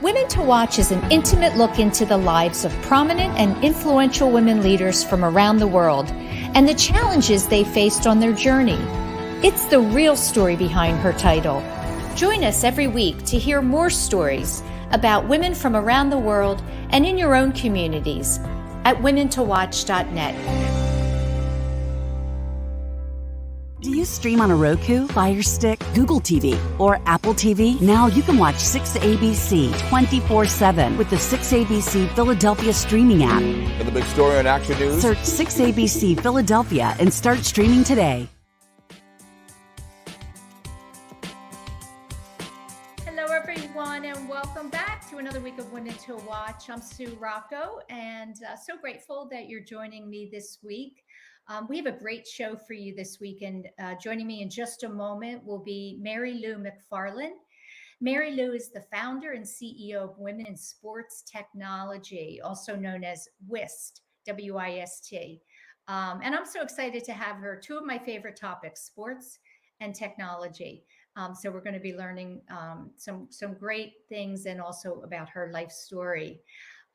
Women to Watch is an intimate look into the lives of prominent and influential women leaders from around the world and the challenges they faced on their journey. It's the real story behind her title. Join us every week to hear more stories about women from around the world and in your own communities at womentowatch.net. Do you stream on a Roku, Fire Stick, Google TV, or Apple TV? Now you can watch 6ABC 24/7 with the 6ABC Philadelphia streaming app. For the big story on Action News, search 6ABC Philadelphia and start streaming today. Hello, everyone, and welcome back to another week of Women to Watch. I'm Sue Rocco, and so grateful that you're joining me this week. We have a great show for you this week, and joining me in just a moment will be Marilou McFarlane. Marilou is the founder and CEO of Women in Sports Technology, also known as WiST, W-I-S-T. And I'm so excited to have her. Two of my favorite topics, sports and technology. So we're going to be learning some great things and also about her life story.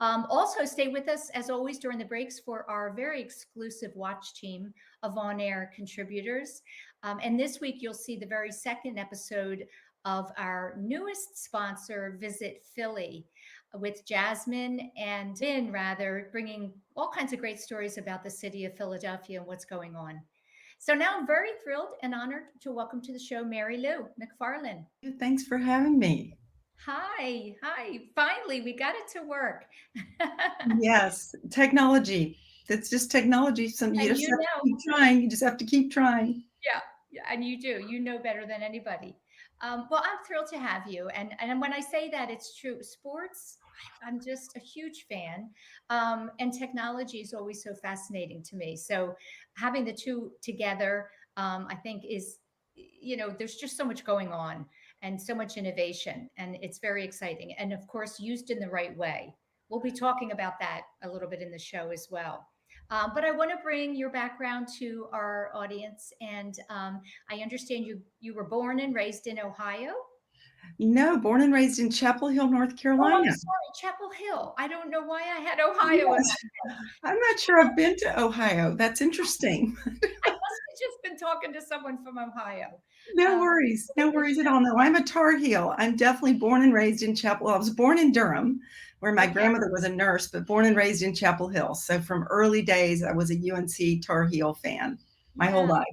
Also, stay with us, as always, during the breaks for our very exclusive watch team of on-air contributors. And this week, you'll see the very second episode of our newest sponsor, Visit Philly, with Jasmine and Vin, bringing all kinds of great stories about the city of Philadelphia and what's going on. So now I'm very thrilled and honored to welcome to the show Marilou McFarlane. Thanks for having me. Hi. Finally, we got it to work. Yes, technology. That's just technology. You just have to keep trying. You just have to keep trying. Yeah, and you do. You know better than anybody. Well, I'm thrilled to have you. And when I say that, it's true. Sports, I'm just a huge fan. And technology is always so fascinating to me. So having the two together, I think is, there's just so much going on and so much innovation, and it's very exciting. And of course, used in the right way. We'll be talking about that a little bit in the show as well. But I want to bring your background to our audience. And I understand you were born and raised in Ohio? No, born and raised in Chapel Hill, North Carolina. Oh, I'm sorry, Chapel Hill. I don't know why I had Ohio. Yes. I'm not sure I've been to Ohio. That's interesting. I must have just been talking to someone from Ohio. No worries at all. No, I'm a Tar Heel. I'm definitely born and raised in Chapel Hill. I was born in Durham, where my grandmother was a nurse, but born and raised in Chapel Hill. So from early days, I was a UNC Tar Heel fan my whole life.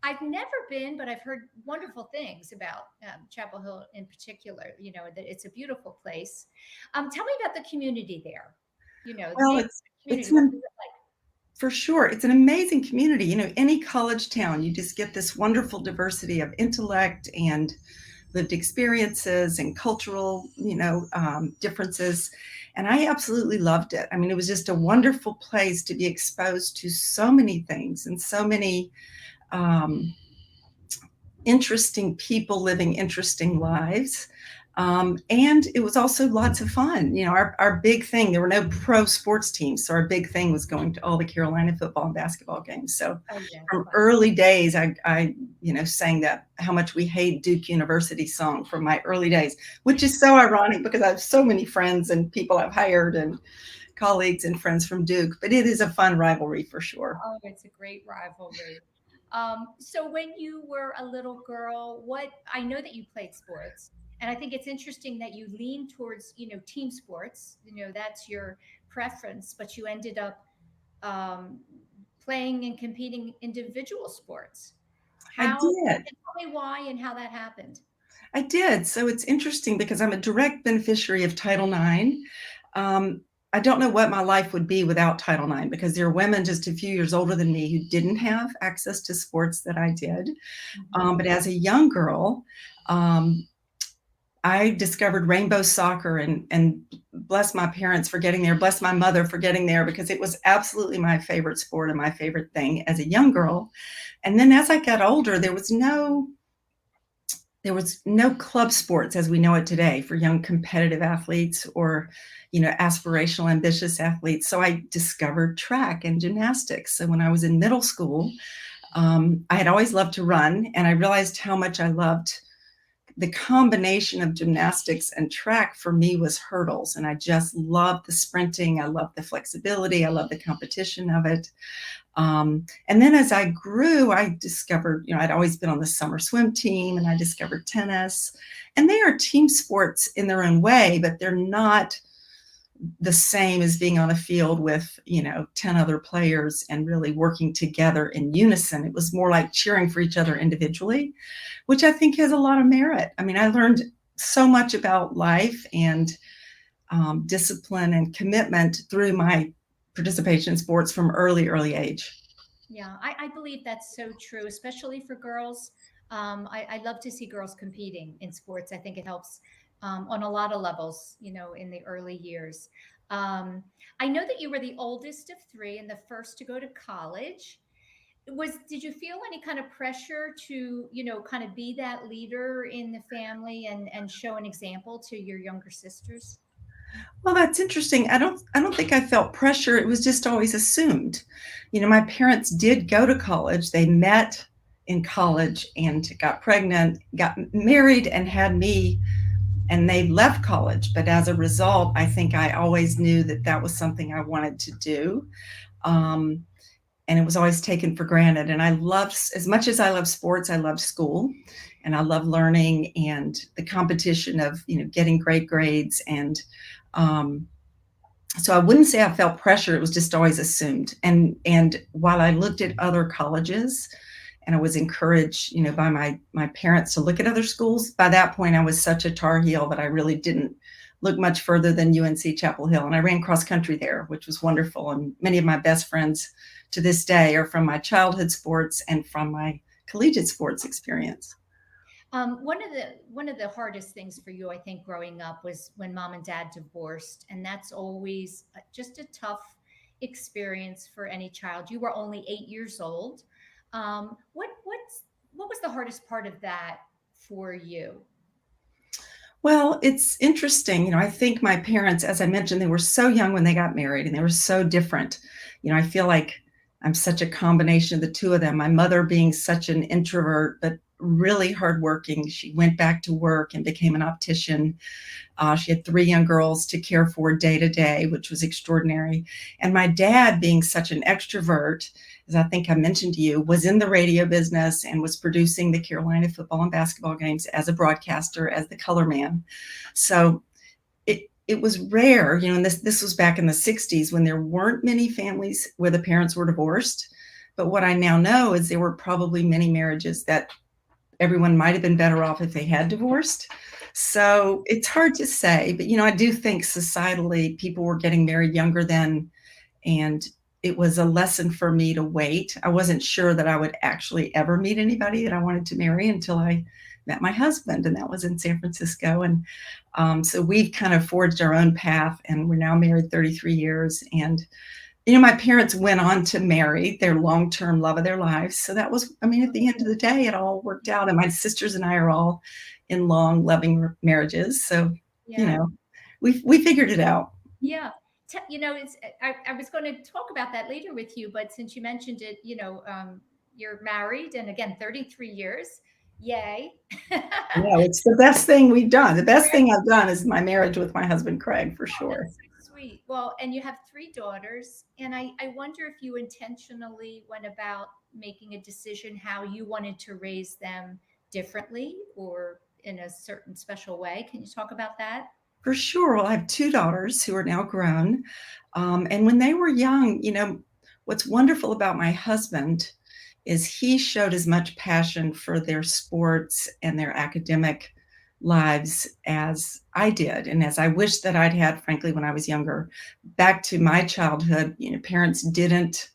I've never been, but I've heard wonderful things about Chapel Hill in particular. That it's a beautiful place. Tell me about the community there. For sure. It's an amazing community. Any college town, you just get this wonderful diversity of intellect and lived experiences and cultural, differences. And I absolutely loved it. I mean, it was just a wonderful place to be exposed to so many things and so many interesting people living interesting lives. And it was also lots of fun. Our big thing, there were no pro sports teams. So our big thing was going to all the Carolina football and basketball games. So from early days, I sang that How Much We Hate Duke University song from my early days, which is so ironic because I have so many friends and people I've hired and colleagues and friends from Duke, but it is a fun rivalry for sure. Oh, it's a great rivalry. So when you were a little girl, I know that you played sports. And I think it's interesting that you lean towards, team sports, that's your preference, but you ended up playing and competing individual sports. I did. Tell me why and how that happened. I did. So it's interesting because I'm a direct beneficiary of Title IX. I don't know what my life would be without Title IX because there are women just a few years older than me who didn't have access to sports that I did. Mm-hmm. But as a young girl, I discovered rainbow soccer and bless my parents for getting there, bless my mother for getting there, because it was absolutely my favorite sport and my favorite thing as a young girl. And then as I got older, there was no club sports as we know it today for young competitive athletes or, aspirational, ambitious athletes. So I discovered track and gymnastics. So when I was in middle school, I had always loved to run, and I realized how much I loved the combination of gymnastics and track for me was hurdles. And I just loved the sprinting. I loved the flexibility. I loved the competition of it. And then as I grew, I discovered, I'd always been on the summer swim team, and I discovered tennis. And they are team sports in their own way, but they're not the same as being on a field with, 10 other players and really working together in unison. It was more like cheering for each other individually, which I think has a lot of merit. I mean, I learned so much about life and discipline and commitment through my participation in sports from early age. Yeah, I believe that's so true, especially for girls. I love to see girls competing in sports. I think it helps on a lot of levels, in the early years. I know that you were the oldest of three and the first to go to college. Did you feel any kind of pressure to, kind of be that leader in the family and show an example to your younger sisters? Well, that's interesting. I don't think I felt pressure. It was just always assumed. My parents did go to college. They met in college and got pregnant, got married, and had me, and they left college. But as a result, I think I always knew that was something I wanted to do. And it was always taken for granted. And I loved, as much as I love sports, I love school, and I love learning and the competition of, getting great grades. And so I wouldn't say I felt pressure. It was just always assumed. And while I looked at other colleges and I was encouraged, by my parents to look at other schools, by that point I was such a Tar Heel that I really didn't look much further than UNC Chapel Hill. And I ran cross country there, which was wonderful. And many of my best friends to this day are from my childhood sports and from my collegiate sports experience. One of the hardest things for you, I think, growing up was when mom and dad divorced, and that's always just a tough experience for any child. You were only 8 years old. What was the hardest part of that for you? Well, it's interesting. I think my parents, as I mentioned, they were so young when they got married, and they were so different. I feel like I'm such a combination of the two of them. My mother being such an introvert, but really hardworking. She went back to work and became an optician. She had 3 young girls to care for day to day, which was extraordinary. And my dad, being such an extrovert, as I think I mentioned to you, was in the radio business and was producing the Carolina football and basketball games as a broadcaster, as the color man. So it was rare, and this was back in the 60s when there weren't many families where the parents were divorced. But what I now know is there were probably many marriages that everyone might have been better off if they had divorced. So it's hard to say, but, I do think societally people were getting married younger then, and it was a lesson for me to wait. I wasn't sure that I would actually ever meet anybody that I wanted to marry until I met my husband, and that was in San Francisco. And so we've kind of forged our own path, and we're now married 33 years. And, my parents went on to marry their long-term love of their lives. So that was, at the end of the day, it all worked out. And my sisters and I are all in long, loving marriages. So, Yeah. we figured it out. Yeah. I was going to talk about that later with you, but since you mentioned it, you're married, and again, 33 years. Yay. Yeah, it's the best thing we've done. The best thing I've done is my marriage with my husband, Craig, for sure. That's so sweet. Well, and you have 3 daughters, and I wonder if you intentionally went about making a decision how you wanted to raise them differently or in a certain special way. Can you talk about that? For sure. Well, I have 2 daughters who are now grown. And when they were young, what's wonderful about my husband is he showed as much passion for their sports and their academic lives as I did, and as I wish that I'd had, frankly, when I was younger. Back to my childhood, parents didn't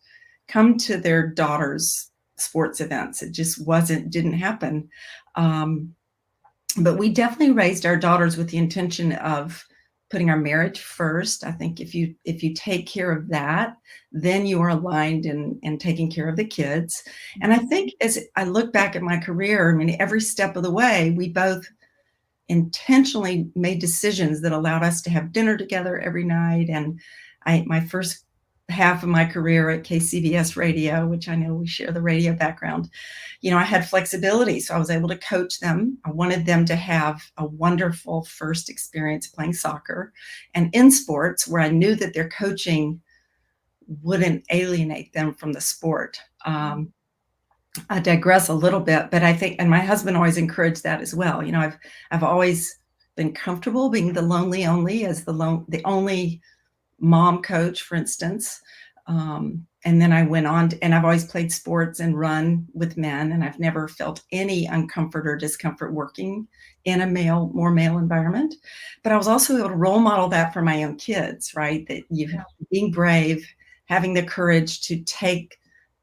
come to their daughters' sports events. It just didn't happen. But we definitely raised our daughters with the intention of putting our marriage first. I think if you take care of that, then you are aligned and taking care of the kids. And I think as I look back at my career, every step of the way, we both intentionally made decisions that allowed us to have dinner together every night. And my first half of my career at KCBS Radio, which I know we share the radio background, I had flexibility. So I was able to coach them. I wanted them to have a wonderful first experience playing soccer and in sports where I knew that their coaching wouldn't alienate them from the sport. I digress a little bit, but I think, and my husband always encouraged that as well. I've always been comfortable being the lonely only as the only mom coach, for instance. And then I went on and I've always played sports and run with men, and I've never felt any uncomfort or discomfort working in a more male environment. But I was also able to role model that for my own kids, right? That being brave, having the courage to take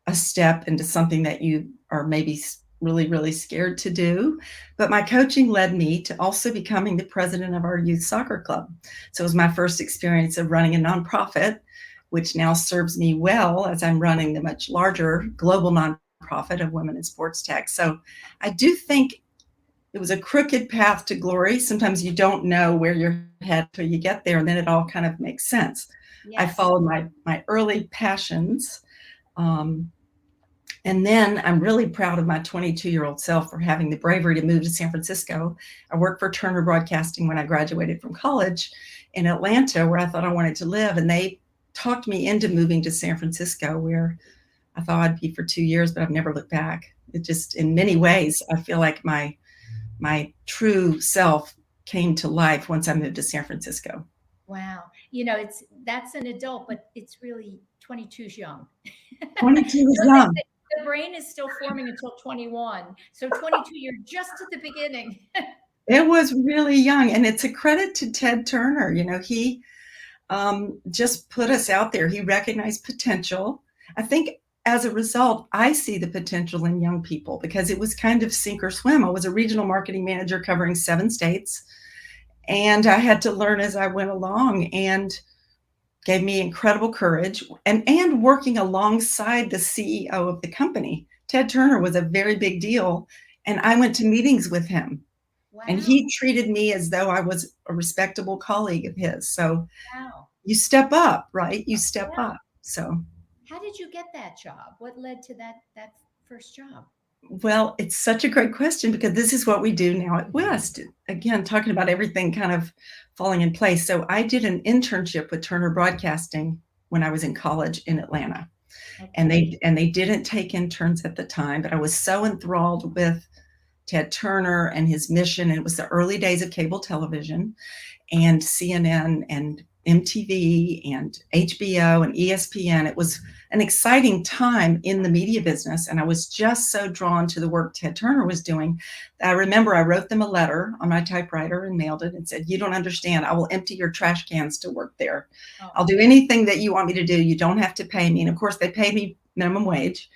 a step into something that you are maybe really, really scared to do. But my coaching led me to also becoming the president of our youth soccer club. So it was my first experience of running a nonprofit, which now serves me well as I'm running the much larger global nonprofit of Women in Sports Tech. So I do think it was a crooked path to glory. Sometimes you don't know where you're headed till you get there, and then it all kind of makes sense. Yes. I followed my early passions. And then I'm really proud of my 22-year-old self for having the bravery to move to San Francisco. I worked for Turner Broadcasting when I graduated from college in Atlanta, where I thought I wanted to live. And they talked me into moving to San Francisco, where I thought I'd be for 2 years, but I've never looked back. It just, in many ways, I feel like my true self came to life once I moved to San Francisco. Wow. That's an adult, but it's really 22 is young. 22 is young. The brain is still forming until 21. So 22, you're just at the beginning. It was really young. And it's a credit to Ted Turner. He just put us out there. He recognized potential. I think as a result, I see the potential in young people because it was kind of sink or swim. I was a regional marketing manager covering 7 states. And I had to learn as I went along, and gave me incredible courage and working alongside the CEO of the company. Ted Turner was a very big deal. And I went to meetings with him. Wow. And he treated me as though I was a respectable colleague of his. So You step up, right? You step up. So how did you get that job? What led to that first job? Well, it's such a great question because this is what we do now at WiST. Again, talking about everything kind of falling in place. So I did an internship with Turner Broadcasting when I was in college in Atlanta. Okay. And they didn't take interns at the time, but I was so enthralled with Ted Turner and his mission. And it was the early days of cable television and CNN and MTV and HBO and ESPN. It was an exciting time in the media business. And I was just so drawn to the work Ted Turner was doing. I remember I wrote them a letter on my typewriter and mailed it and said, "You don't understand. I will empty your trash cans to work there. Oh. I'll do anything that you want me to do. You don't have to pay me." And of course, they paid me minimum wage.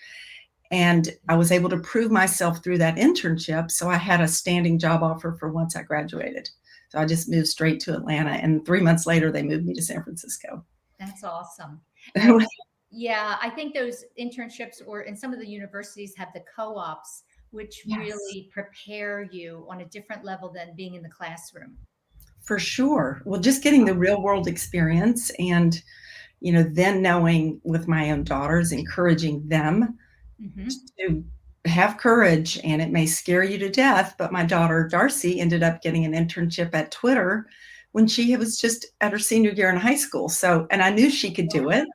And I was able to prove myself through that internship. So I had a standing job offer for once I graduated. So I just moved straight to Atlanta, and 3 months later, they moved me to San Francisco. That's awesome. Yeah, I think those internships in some of the universities have the co-ops, which really prepare you on a different level than being in the classroom. For sure. Well, just getting the real world experience and, then knowing with my own daughters, encouraging them to have courage, and it may scare you to death, but my daughter Darcy ended up getting an internship at Twitter when she was just at her senior year in high school. So, and I knew she could do it.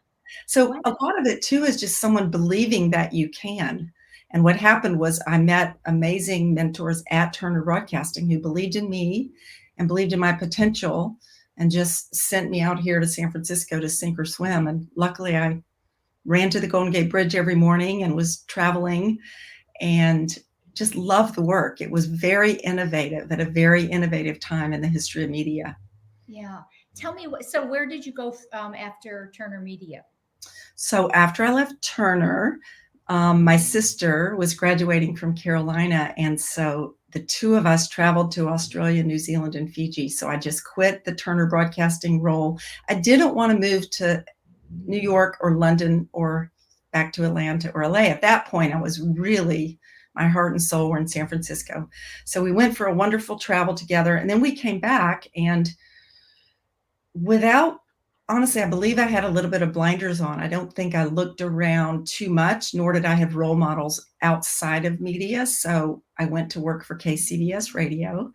So a lot of it too is just someone believing that you can. And what happened was I met amazing mentors at Turner Broadcasting who believed in me and believed in my potential and just sent me out here to San Francisco to sink or swim. And luckily I ran to the Golden Gate Bridge every morning and was traveling and just loved the work. It was very innovative at a very innovative time in the history of media. Yeah. Tell me, so where did you go after Turner Media? So after I left Turner, my sister was graduating from Carolina. And so the two of us traveled to Australia, New Zealand, and Fiji. So I just quit the Turner Broadcasting role. I didn't want to move to New York or London or back to Atlanta or LA. At that point, I was really, my heart and soul were in San Francisco. So we went for a wonderful travel together. And then we came back, and without honestly, I believe I had a little bit of blinders on. I don't think I looked around too much, nor did I have role models outside of media. So I went to work for KCBS Radio,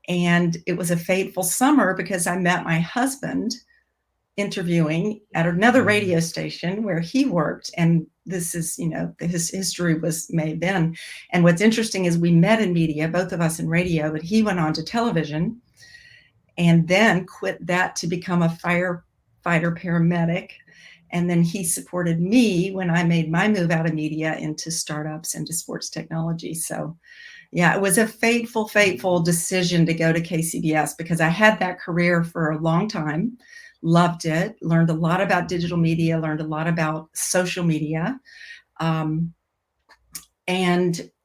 and it was a fateful summer because I met my husband interviewing at another radio station where he worked. And this is, his history was made then. And what's interesting is we met in media, both of us in radio, but he went on to television and then quit that to become a firefighter paramedic. And then he supported me when I made my move out of media into startups, into sports technology. So yeah, it was a fateful decision to go to KCBS because I had that career for a long time, loved it, learned a lot about digital media, learned a lot about social media, and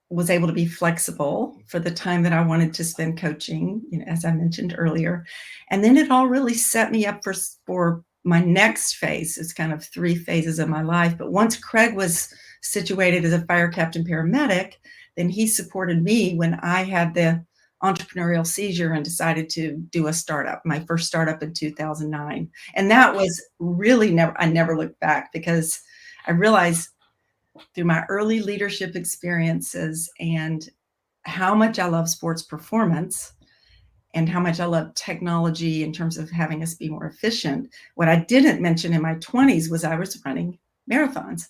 was able to be flexible for the time that I wanted to spend coaching, as I mentioned earlier. And then it all really set me up for my next phase. It's kind of 3 phases of my life. But once Craig was situated as a fire captain paramedic, then he supported me when I had the entrepreneurial seizure and decided to do a startup, my first startup in 2009. And that was really I never looked back because I realized through my early leadership experiences and how much I love sports performance and how much I love technology in terms of having us be more efficient. What I didn't mention in my 20s was I was running marathons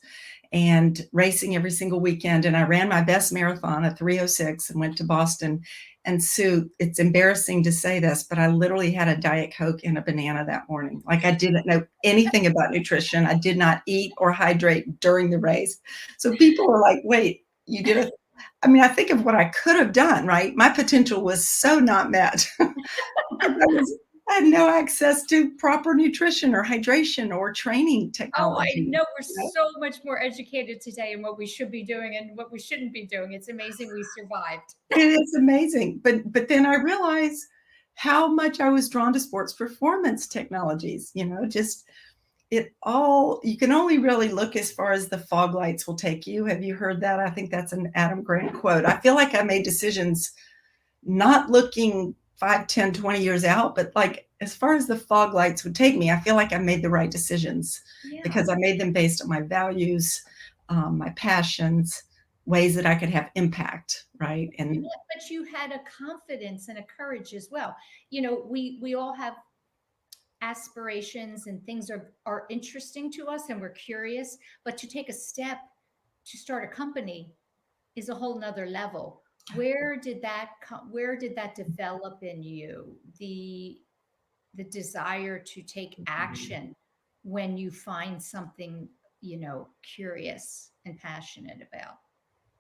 and racing every single weekend. And I ran my best marathon at 3:06 and went to Boston. And Sue, it's embarrassing to say this, but I literally had a Diet Coke and a banana that morning. Like I didn't know anything about nutrition. I did not eat or hydrate during the race. So people were like, wait, you did I think of what I could have done, right? My potential was so not met. I had no access to proper nutrition or hydration or training technology. Oh, I know. We're so much more educated today in what we should be doing and what we shouldn't be doing. It's amazing we survived. It is amazing. But then I realized how much I was drawn to sports performance technologies, just you can only really look as far as the fog lights will take you. Have you heard that? I think that's an Adam Grant quote. I feel like I made decisions not looking 5, 10, 20 years out, but like as far as the fog lights would take me, I feel like I made the right decisions because I made them based on my values, my passions, ways that I could have impact, right? And but you had a confidence and a courage as well. We all have aspirations and things are interesting to us and we're curious, but to take a step to start a company is a whole nother level. Where did that develop in you, the desire to take action when you find something curious and passionate about?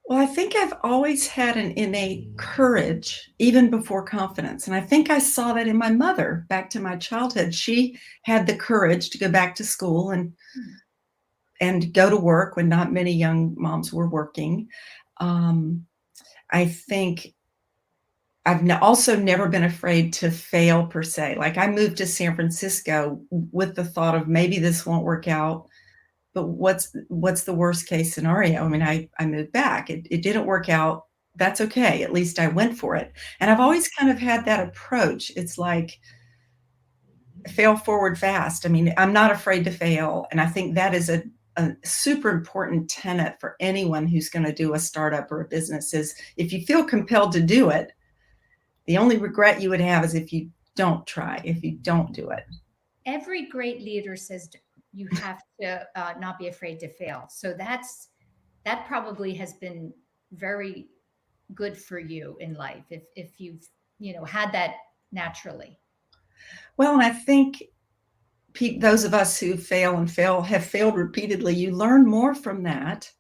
Well, I think I've always had an innate courage, even before confidence. And I think I saw that in my mother back to my childhood. She had the courage to go back to school and go to work when not many young moms were working. I think I've also never been afraid to fail per se. Like I moved to San Francisco with the thought of maybe this won't work out. But what's the worst case scenario? I moved back. It didn't work out. That's okay. At least I went for it. And I've always kind of had that approach. It's like fail forward fast. I'm not afraid to fail. And I think that is a super important tenet for anyone who's going to do a startup or a business is if you feel compelled to do it, the only regret you would have is if you don't try, if you don't do it. Every great leader says you have to not be afraid to fail. So that probably has been very good for you in life if you've had that naturally. Well, and I think those of us who fail and have failed repeatedly, you learn more from that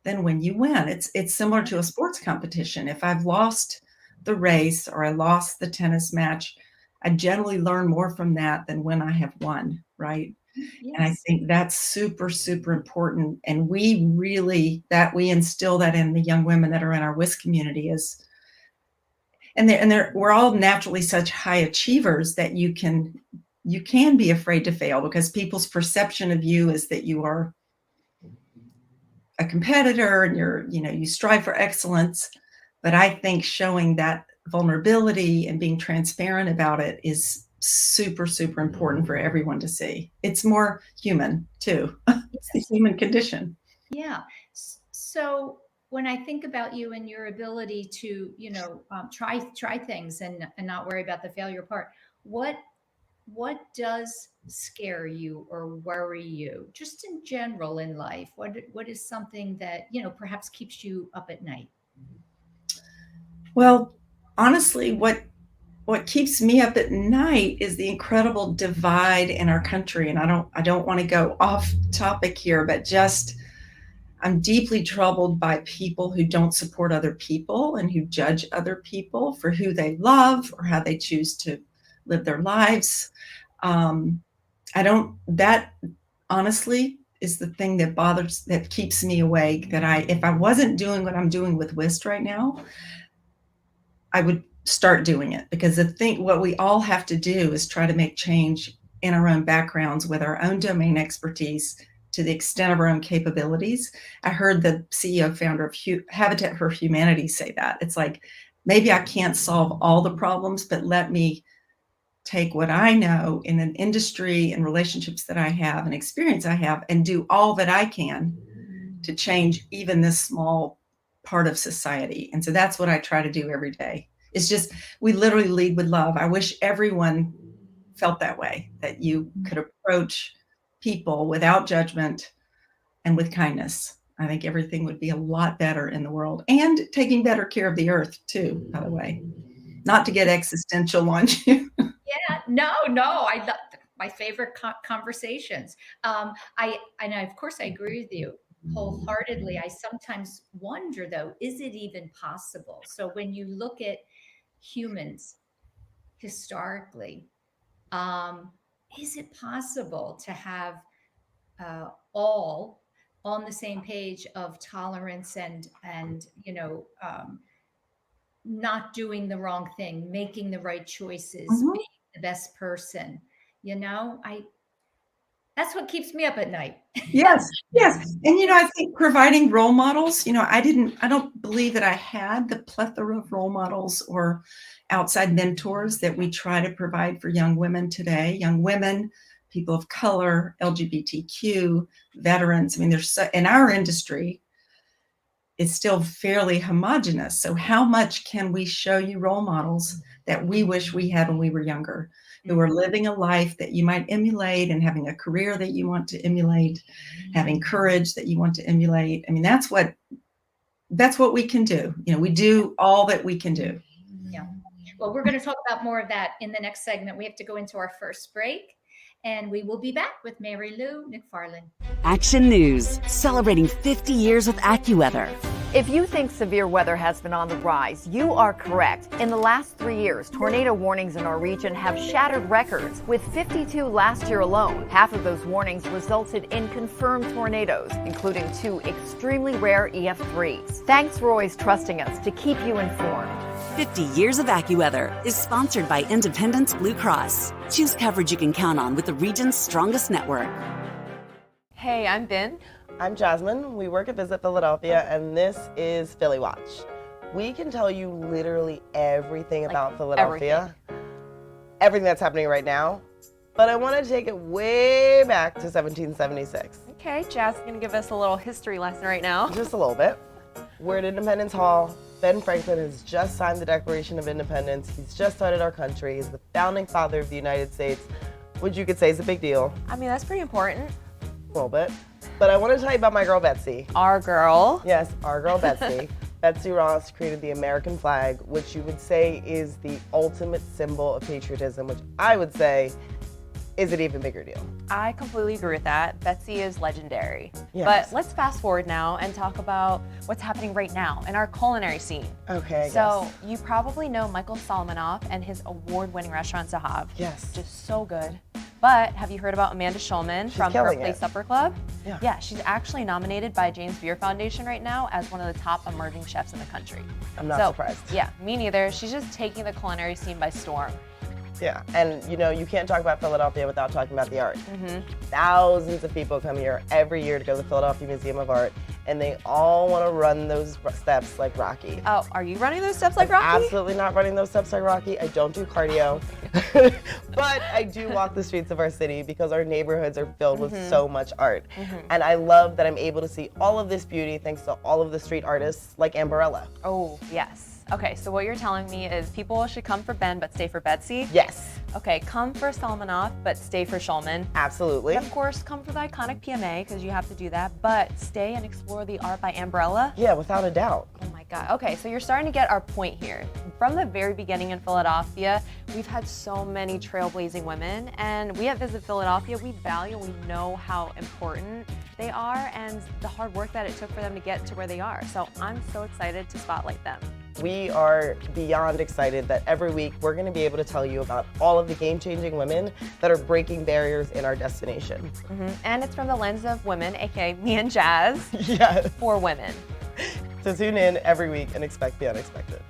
than when you win. It's similar to a sports competition. If I've lost the race or I lost the tennis match, I generally learn more from that than when I have won, right? Yes. And I think that's super, super important. And we instill that in the young women that are in our WiST community we're all naturally such high achievers that you can be afraid to fail because people's perception of you is that you are a competitor and you strive for excellence. But I think showing that vulnerability and being transparent about it is super, super important for everyone to see. It's more human too. It's the human condition. Yeah. So when I think about you and your ability to, try things and not worry about the failure part, what does scare you or worry you, just in general in life? What is something that perhaps keeps you up at night? Well, honestly, what keeps me up at night is the incredible divide in our country. And I don't want to go off topic here, but just I'm deeply troubled by people who don't support other people and who judge other people for who they love or how they choose to live their lives. That honestly is the thing that keeps me awake, if I wasn't doing what I'm doing with WiST right now, I would start doing it, because what we all have to do is try to make change in our own backgrounds with our own domain expertise to the extent of our own capabilities. I heard the CEO founder of Habitat for Humanity say that. It's like, maybe I can't solve all the problems, but let me take what I know in an industry and relationships that I have and experience I have and do all that I can to change even this small part of society. And so that's what I try to do every day. It's just, we literally lead with love. I wish everyone felt that way, that you could approach people without judgment and with kindness. I think everything would be a lot better in the world, and taking better care of the earth too, by the way. Not to get existential on you. Yeah, no, I love my favorite conversations. Of course I agree with you wholeheartedly. I sometimes wonder though, is it even possible? So when you look at humans historically, is it possible to have all on the same page of tolerance and not doing the wrong thing, making the right choices, being the best person? That's what keeps me up at night. Yes. And, I think providing role models, I don't believe that I had the plethora of role models or outside mentors that we try to provide for young women today. Young women, people of color, LGBTQ, veterans. I mean, in our industry, it's still fairly homogenous. So how much can we show you role models that we wish we had when we were younger, who are living a life that you might emulate and having a career that you want to emulate, having courage that you want to emulate? I mean, that's what we can do. We do all that we can do. Yeah. Well, we're going to talk about more of that in the next segment. We have to go into our first break, and we will be back with Marilou McFarlane. Action News, celebrating 50 years with AccuWeather. If you think severe weather has been on the rise, you are correct. In the last 3 years, tornado warnings in our region have shattered records, with 52 last year alone. Half of those warnings resulted in confirmed tornadoes, including 2 extremely rare EF3s. Thanks for always trusting us to keep you informed. 50 Years of AccuWeather is sponsored by Independence Blue Cross. Choose coverage you can count on with the region's strongest network. Hey, I'm Ben. I'm Jasmine. We work at Visit Philadelphia, and this is Philly Watch. We can tell you literally everything about Philadelphia, everything that's happening right now, but I want to take it way back to 1776. Okay, Jazz is going to give us a little history lesson right now. Just a little bit. We're at Independence Hall. Ben Franklin has just signed the Declaration of Independence. He's just started our country. He's the founding father of the United States, which you could say is a big deal. I mean, that's pretty important. A little bit. But I want to tell you about my girl, Betsy. Our girl. Yes, our girl, Betsy. Betsy Ross created the American flag, which you would say is the ultimate symbol of patriotism, which I would say is an even bigger deal. I completely agree with that. Betsy is legendary. Yes. But let's fast forward now and talk about what's happening right now in our culinary scene. Okay, So you probably know Michael Solomonoff and his award-winning restaurant Zahav. Yes. Just so good. But have you heard about Amanda Schulman from Her Place Supper Club? Yeah, she's actually nominated by James Beard Foundation right now as one of the top emerging chefs in the country. I'm not surprised. Yeah, me neither. She's just taking the culinary scene by storm. Yeah, and you can't talk about Philadelphia without talking about the art. Thousands of people come here every year to go to the Philadelphia Museum of Art, and they all want to run those steps like Rocky. Oh, are you running those steps like I'm Rocky? absolutely not running those steps like Rocky. I don't do cardio, but I do walk the streets of our city because our neighborhoods are filled with so much art. And I love that I'm able to see all of this beauty thanks to all of the street artists like Amberella. Oh, yes. Okay, so what you're telling me is people should come for Ben but stay for Betsy? Yes. Okay, come for Salmanoff but stay for Shulman. Absolutely. And of course, come for the iconic PMA because you have to do that, but stay and explore the art by Amberella? Yeah, without a doubt. Oh my God. Okay, so you're starting to get our point here. From the very beginning in Philadelphia, we've had so many trailblazing women, and we at Visit Philadelphia, we value and we know how important they are and the hard work that it took for them to get to where they are. So I'm so excited to spotlight them. We are beyond excited that every week we're going to be able to tell you about all of the game-changing women that are breaking barriers in our destination. And it's from the lens of women, aka me and Jazz, Yes. for women. So tune in every week and expect the unexpected.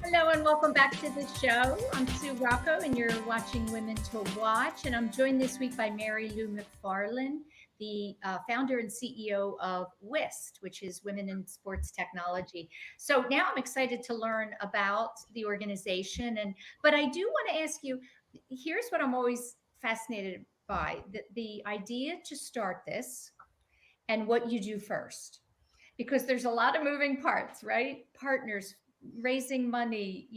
Hello and welcome back to the show. I'm Sue Rocco and you're watching Women to Watch, and I'm joined this week by Marilou McFarlane, the founder and CEO of WiST, which is Women in Sports Technology. So now I'm excited to learn about the organization, but I do want to ask you, here's what I'm always fascinated by, the idea to start this and what you do first, because there's a lot of moving parts, right? Partners, raising money,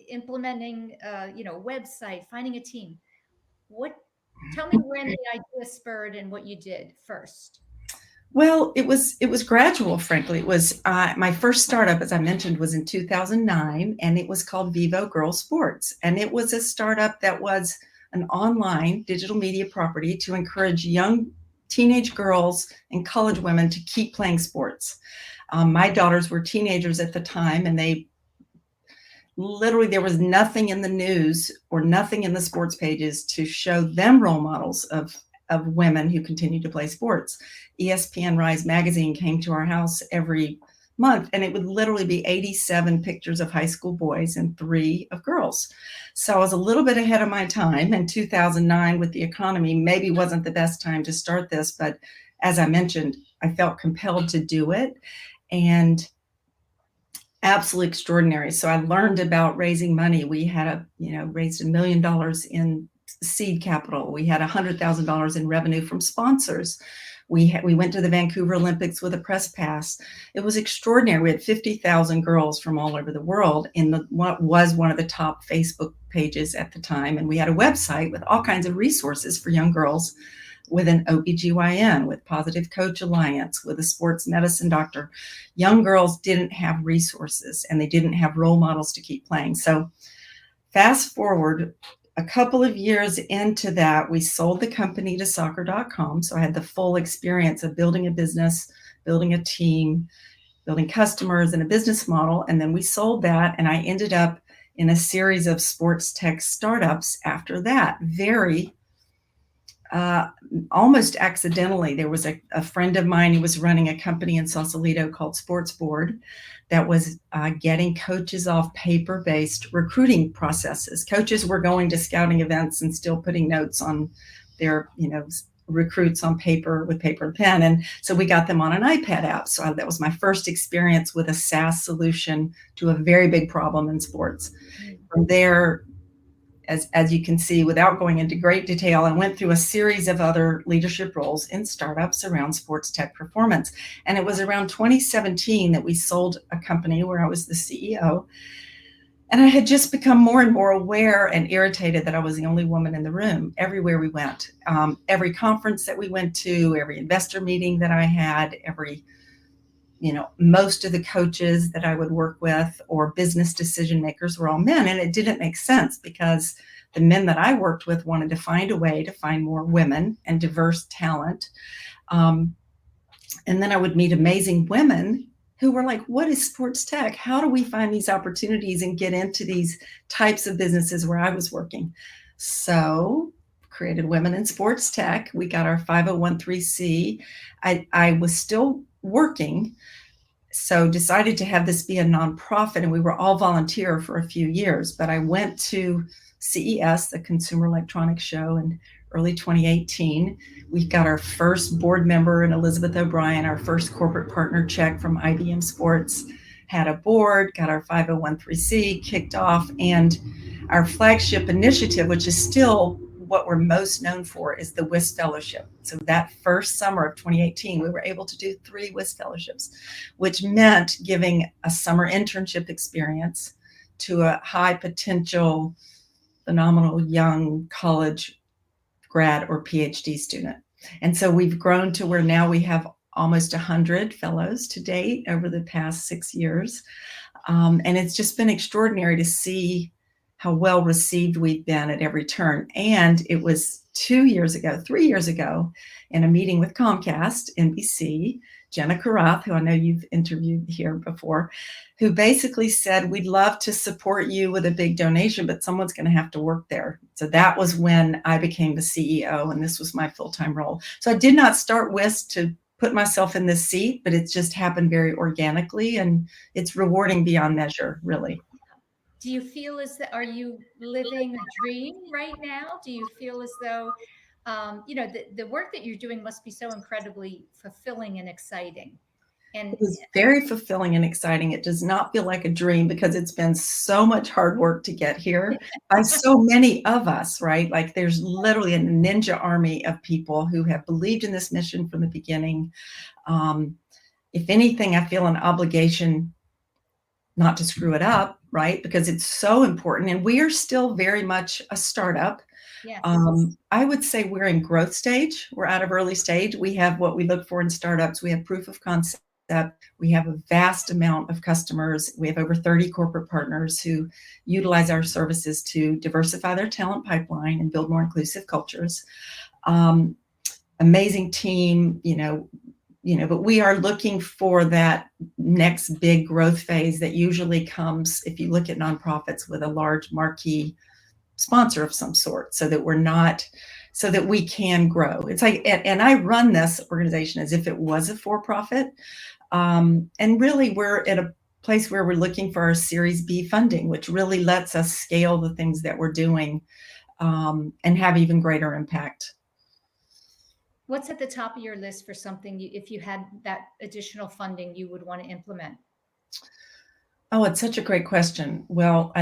implementing, website, finding a team. Tell me when the idea spurred and what you did first. Well, it was gradual, frankly. It was my first startup, as I mentioned, was in 2009, and it was called Vivo Girl Sports. And it was a startup that was an online digital media property to encourage young teenage girls and college women to keep playing sports. My daughters were teenagers at the time, and there was nothing in the news or nothing in the sports pages to show them role models of women who continue to play sports. ESPN Rise magazine came to our house every month, and it would literally be 87 pictures of high school boys and 3 of girls. So I was a little bit ahead of my time. In 2009, with the economy, maybe wasn't the best time to start this, but as I mentioned, I felt compelled to do it. And absolutely extraordinary. So I learned about raising money. We had raised $1 million in seed capital. We had $100,000 in revenue from sponsors. We went to the Vancouver Olympics with a press pass. It was extraordinary. We had 50,000 girls from all over the world in what was one of the top Facebook pages at the time. And we had a website with all kinds of resources for young girls, with an OBGYN, with Positive Coach Alliance, with a sports medicine doctor. Young girls didn't have resources and they didn't have role models to keep playing. So fast forward a couple of years into that, we sold the company to soccer.com. So I had the full experience of building a business, building a team, building customers and a business model. And then we sold that, and I ended up in a series of sports tech startups after that. Almost accidentally. There was a friend of mine who was running a company in Sausalito called Sports Board that was getting coaches off paper-based recruiting processes. Coaches were going to scouting events and still putting notes on their, recruits on paper with paper and pen. And so we got them on an iPad app. So that was my first experience with a SaaS solution to a very big problem in sports. From there, as you can see, without going into great detail, I went through a series of other leadership roles in startups around sports tech performance. And it was around 2017 that we sold a company where I was the CEO. And I had just become more and more aware and irritated that I was the only woman in the room everywhere we went. Every conference that we went to, every investor meeting that I had, most of the coaches that I would work with or business decision makers were all men. And it didn't make sense because the men that I worked with wanted to find a way to find more women and diverse talent. And then I would meet amazing women who were like, what is sports tech? How do we find these opportunities and get into these types of businesses where I was working? So created Women in Sports Tech. We got our 501(c). I was still working, so decided to have this be a nonprofit, and we were all volunteer for a few years. But I went to CES, the Consumer Electronics Show, and early 2018. We got our first board member in Elizabeth O'Brien, our first corporate partner check from IBM Sports, had a board, got our 501(c) kicked off, and our flagship initiative, which is still what we're most known for, is the WiST Fellowship. So that first summer of 2018, we were able to do 3 WiST Fellowships, which meant giving a summer internship experience to a high potential, phenomenal young college grad or PhD student. And so we've grown to where now we have almost 100 fellows to date over the past 6 years. And it's just been extraordinary to see how well received we've been at every turn. And it was 3 years ago, in a meeting with Comcast NBC, Jenna Karath, who I know you've interviewed here before, who basically said, we'd love to support you with a big donation, but someone's going to have to work there. So that was when I became the CEO, and this was my full-time role. So I did not start WiST to put myself in this seat, but it's just happened very organically, and it's rewarding beyond measure, really. Do you feel are you living a dream right now? Do you feel as though, the work that you're doing must be so incredibly fulfilling and exciting? And it was very fulfilling and exciting. It does not feel like a dream because it's been so much hard work to get here by so many of us, right? Like there's literally a ninja army of people who have believed in this mission from the beginning. If anything, I feel an obligation not to screw it up, right? Because it's so important. And we are still very much a startup. Yes. I would say we're in growth stage. We're out of early stage. We have what we look for in startups. We have proof of concept. We have a vast amount of customers. We have over 30 corporate partners who utilize our services to diversify their talent pipeline and build more inclusive cultures. Amazing team, but we are looking for that next big growth phase that usually comes, if you look at nonprofits, with a large marquee sponsor of some sort, so that we can grow. It's like, and I run this organization as if it was a for-profit. And really we're at a place where we're looking for our Series B funding, which really lets us scale the things that we're doing and have even greater impact. What's at the top of your list for something, if you had that additional funding, you would want to implement? Oh, it's such a great question. Well,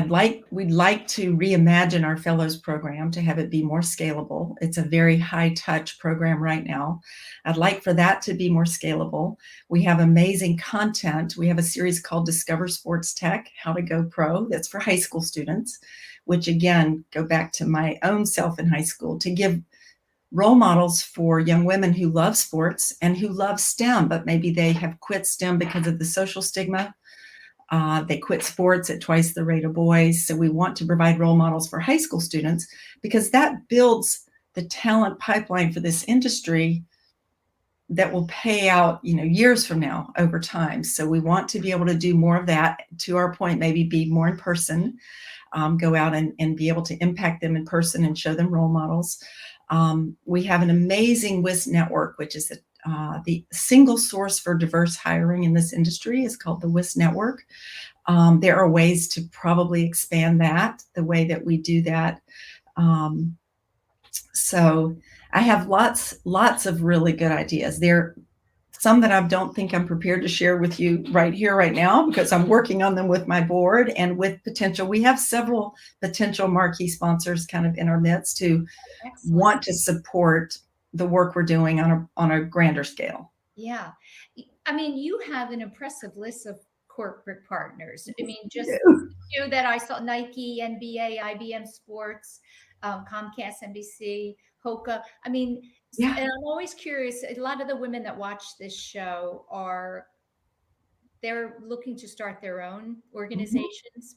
we'd like to reimagine our fellows program to have it be more scalable. It's a very high touch program right now. I'd like for that to be more scalable. We have amazing content. We have a series called Discover Sports Tech, How to Go Pro. That's for high school students, which again, go back to my own self in high school, to give role models for young women who love sports and who love STEM, but maybe they have quit STEM because of the social stigma. They quit sports at twice the rate of boys. So we want to provide role models for high school students because that builds the talent pipeline for this industry that will pay out, years from now over time. So we want to be able to do more of that. To our point, maybe be more in person, go out and be able to impact them in person and show them role models. We have an amazing WiST network, which is the single source for diverse hiring in this industry, is called the WiST network. There are ways to probably expand that, the way that we do that. So I have lots of really good ideas. There are some that I don't think I'm prepared to share with you right here, right now, because I'm working on them with my board and with potential. We have several potential marquee sponsors kind of in our midst who want to support the work we're doing on a grander scale. Yeah. I mean, you have an impressive list of corporate partners. I mean, just that I saw: Nike, NBA, IBM Sports, Comcast NBC, Hoka. I mean, yeah. And I'm always curious. A lot of the women that watch this show they're looking to start their own organizations.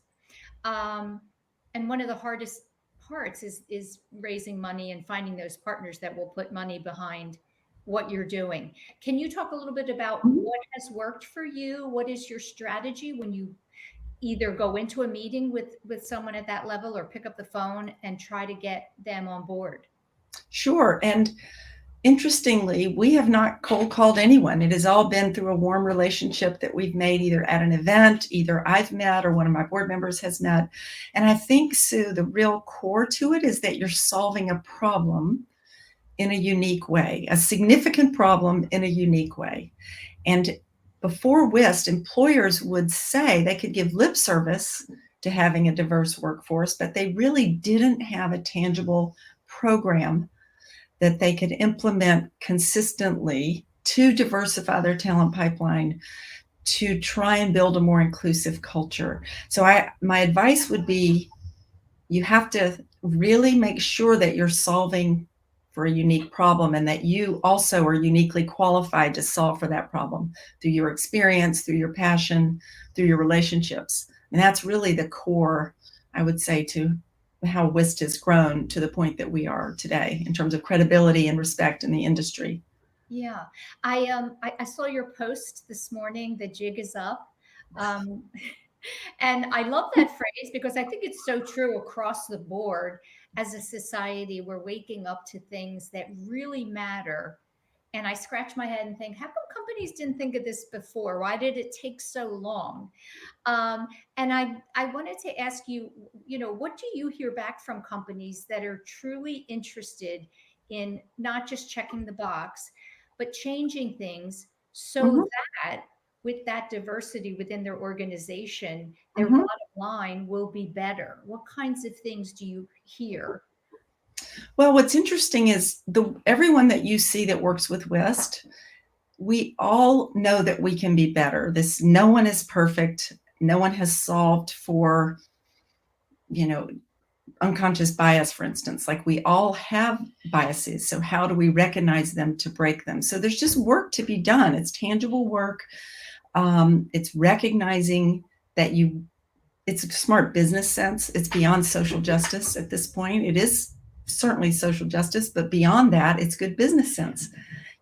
Mm-hmm. And one of the hardest parts is raising money and finding those partners that will put money behind what you're doing. Can you talk a little bit about what has worked for you? What is your strategy when you either go into a meeting with someone at that level or pick up the phone and try to get them on board? Sure. And interestingly, we have not cold called anyone. It has all been through a warm relationship that we've made either at an event, either I've met or one of my board members has met. And I think, Sue, the real core to it is that you're solving a problem in a unique way, a significant problem in a unique way. And before WiST, employers would say they could give lip service to having a diverse workforce, but they really didn't have a tangible program that they could implement consistently to diversify their talent pipeline, to try and build a more inclusive culture. So my advice would be, you have to really make sure that you're solving for a unique problem and that you also are uniquely qualified to solve for that problem through your experience, through your passion, through your relationships. And that's really the core, I would say, to how WiST has grown to the point that we are today in terms of credibility and respect in the industry. Yeah, I saw your post this morning, the jig is up. And I love that phrase because I think it's so true across the board. As a society, we're waking up to things that really matter. And I scratch my head and think, how come companies didn't think of this before? Why did it take so long? And I wanted to ask you, what do you hear back from companies that are truly interested in not just checking the box, but changing things so that with that diversity within their organization, their bottom line will be better? What kinds of things do you hear? Well, what's interesting is everyone that you see that works with WiST, we all know that we can be better. No one is perfect. No one has solved for, unconscious bias, for instance. Like, we all have biases. So how do we recognize them to break them? So there's just work to be done. It's tangible work. It's recognizing that it's a smart business sense. It's beyond social justice at this point. It is certainly social justice, but beyond that, it's good business sense.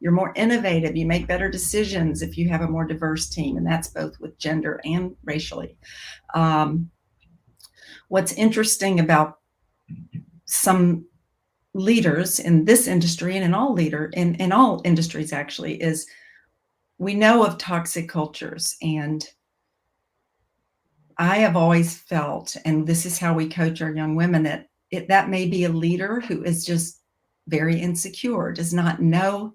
You're more innovative. You make better decisions if you have a more diverse team, and that's both with gender and racially. What's interesting about some leaders in this industry and in all industries actually is we know of toxic cultures, and I have always felt, and this is how we coach our young women, that may be a leader who is just very insecure, does not know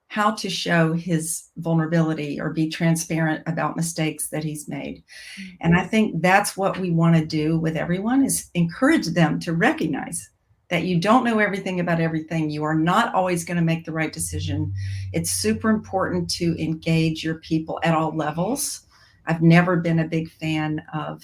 how to show his vulnerability or be transparent about mistakes that he's made. And I think that's what we want to do with everyone, is encourage them to recognize that you don't know everything about everything. You are not always going to make the right decision. It's super important to engage your people at all levels. I've never been a big fan of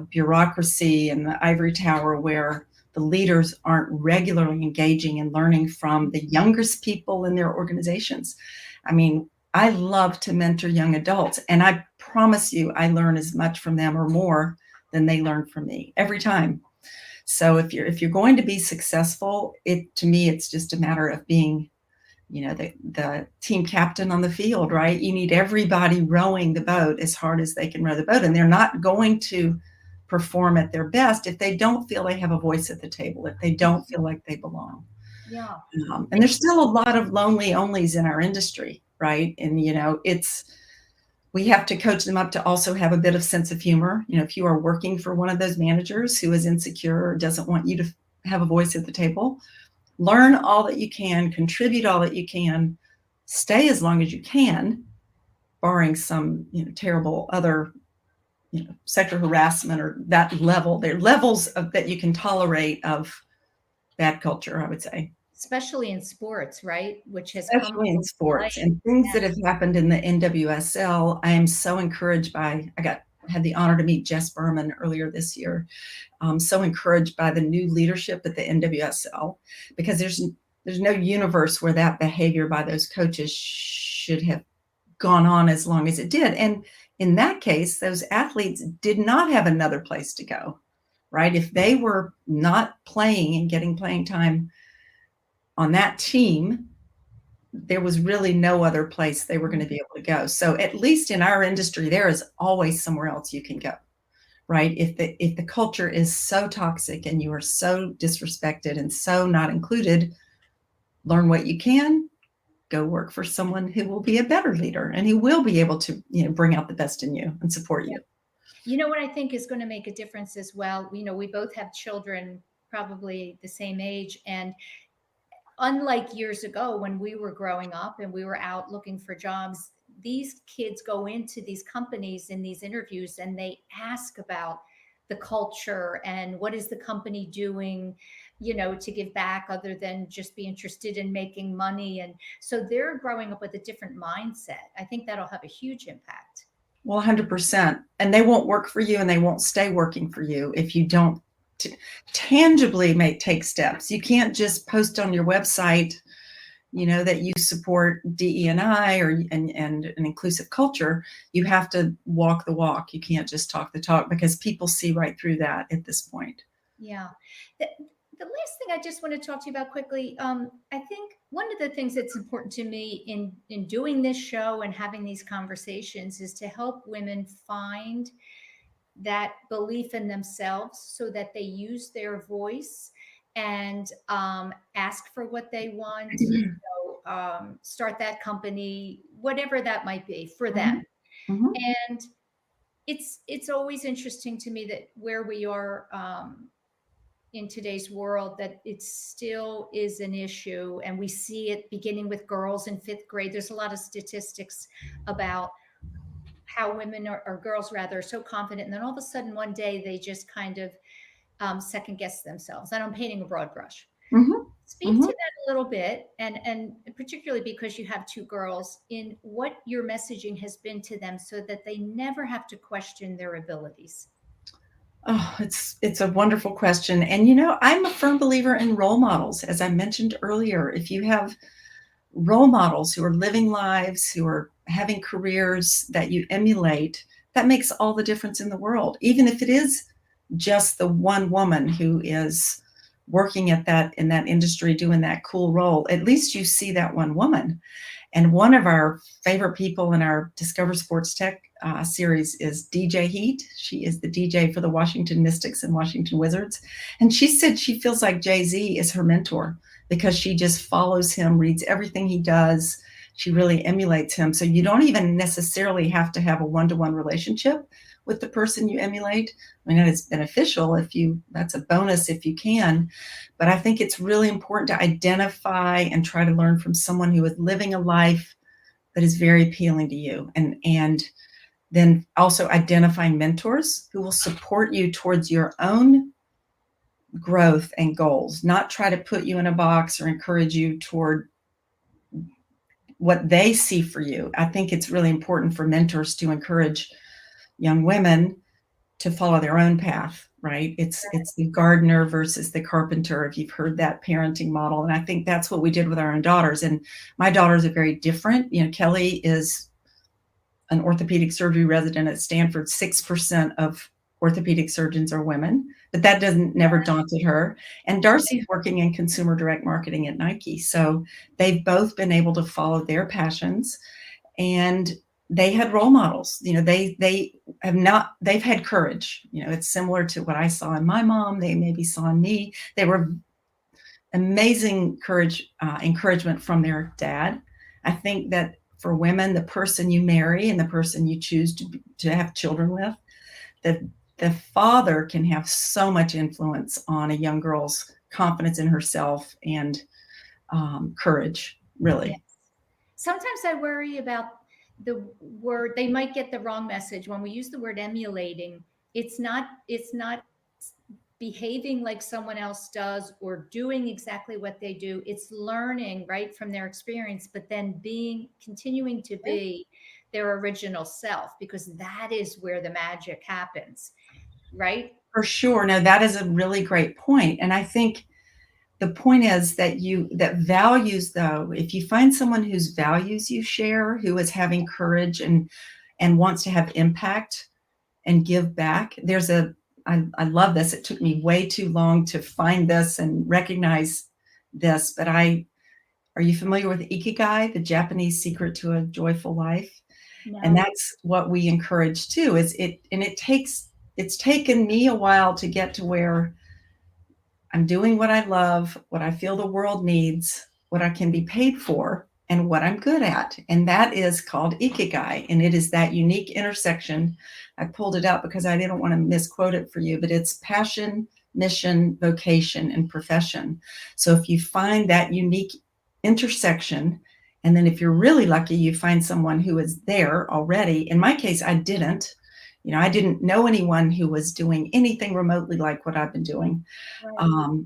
bureaucracy and the ivory tower where the leaders aren't regularly engaging and learning from the youngest people in their organizations. I mean, I love to mentor young adults, and I promise you, I learn as much from them or more than they learn from me every time. So if you're going to be successful, to me, it's just a matter of being, the team captain on the field, right? You need everybody rowing the boat as hard as they can row the boat, and they're not going to perform at their best if they don't feel they have a voice at the table, if they don't feel like they belong. Yeah. And there's still a lot of lonely onlys in our industry, right? And, we have to coach them up to also have a bit of sense of humor. If you are working for one of those managers who is insecure or doesn't want you to have a voice at the table, learn all that you can, contribute all that you can, stay as long as you can, barring some, terrible other sexual harassment or that level. There are levels that you can tolerate of bad culture, I would say. Especially in sports, right? Which has Especially in sports and things that have happened in the NWSL. I am so encouraged by, had the honor to meet Jess Berman earlier this year. So encouraged by the new leadership at the NWSL, because there's no universe where that behavior by those coaches should have gone on as long as it did. And in that case, those athletes did not have another place to go, right? If they were not playing and getting playing time on that team, there was really no other place they were going to be able to go. So at least in our industry, there is always somewhere else you can go, right? If the culture is so toxic and you are so disrespected and so not included, learn what you can, go work for someone who will be a better leader and who will be able to, bring out the best in you and support you. You know what I think is going to make a difference as well? We both have children probably the same age, and unlike years ago when we were growing up and we were out looking for jobs, these kids go into these companies in these interviews and they ask about the culture and what is the company doing, to give back other than just be interested in making money. And so they're growing up with a different mindset. I think that'll have a huge impact. Well, 100%. And they won't work for you and they won't stay working for you if you don't tangibly take steps. You can't just post on your website, that you support DE&I and an inclusive culture. You have to walk the walk. You can't just talk the talk, because people see right through that at this point. Yeah. The last thing I just want to talk to you about quickly, I think one of the things that's important to me in doing this show and having these conversations is to help women find that belief in themselves so that they use their voice and ask for what they want, start that company, whatever that might be for them. Mm-hmm. And it's always interesting to me that where we are in today's world, that it still is an issue. And we see it beginning with girls in 5th grade. There's a lot of statistics about how women or girls rather are so confident. And then all of a sudden one day they just kind of second guess themselves. And I'm painting a broad brush. Mm-hmm. Speak to that a little bit, and particularly because you have 2 girls, in what your messaging has been to them so that they never have to question their abilities. Oh, it's a wonderful question. And, I'm a firm believer in role models. As I mentioned earlier, if you have role models who are living lives, who are having careers that you emulate, that makes all the difference in the world. Even if it is just the one woman who is working in that industry, doing that cool role, at least you see that one woman. And one of our favorite people in our Discover Sports Tech series is DJ Heat. She is the DJ for the Washington Mystics and Washington Wizards. And she said she feels like Jay-Z is her mentor because she just follows him, reads everything he does. She really emulates him. So you don't even necessarily have to have a one-to-one relationship with the person you emulate. I mean, it's beneficial that's a bonus if you can, but I think it's really important to identify and try to learn from someone who is living a life that is very appealing to you. And then also identifying mentors who will support you towards your own growth and goals, not try to put you in a box or encourage you toward what they see for you. I think it's really important for mentors to encourage young women to follow their own path, right? It's the gardener versus the carpenter, if you've heard that parenting model. And I think that's what we did with our own daughters. And my daughters are very different. Kelly is an orthopedic surgery resident at Stanford. 6% of orthopedic surgeons are women, but that never daunted her. And Darcy's working in consumer direct marketing at Nike. So they've both been able to follow their passions, and they had role models. They've had courage. It's similar to what I saw in my mom. They maybe saw in me. They were amazing encouragement from their dad. I think that for women, the person you marry and the person you choose to have children with, the father can have so much influence on a young girl's confidence in herself and courage, really. Yes. Sometimes I worry about the word, they might get the wrong message. When we use the word emulating, it's not behaving like someone else does or doing exactly what they do. It's learning right from their experience, but then continuing to be their original self, because that is where the magic happens, right? For sure. No, that is a really great point. And I think the point is that values, though, if you find someone whose values you share, who is having courage and wants to have impact and give back, I love this. It took me way too long to find this and recognize this, but are you familiar with Ikigai, the Japanese secret to a joyful life? No. And that's what we encourage too, it's taken me a while to get to where I'm doing what I love, what I feel the world needs, what I can be paid for, and what I'm good at. And that is called Ikigai. And it is that unique intersection. I pulled it up because I didn't want to misquote it for you, but it's passion, mission, vocation, and profession. So if you find that unique intersection, and then if you're really lucky, you find someone who is there already. In my case, I didn't. I didn't know anyone who was doing anything remotely like what I've been doing. Right.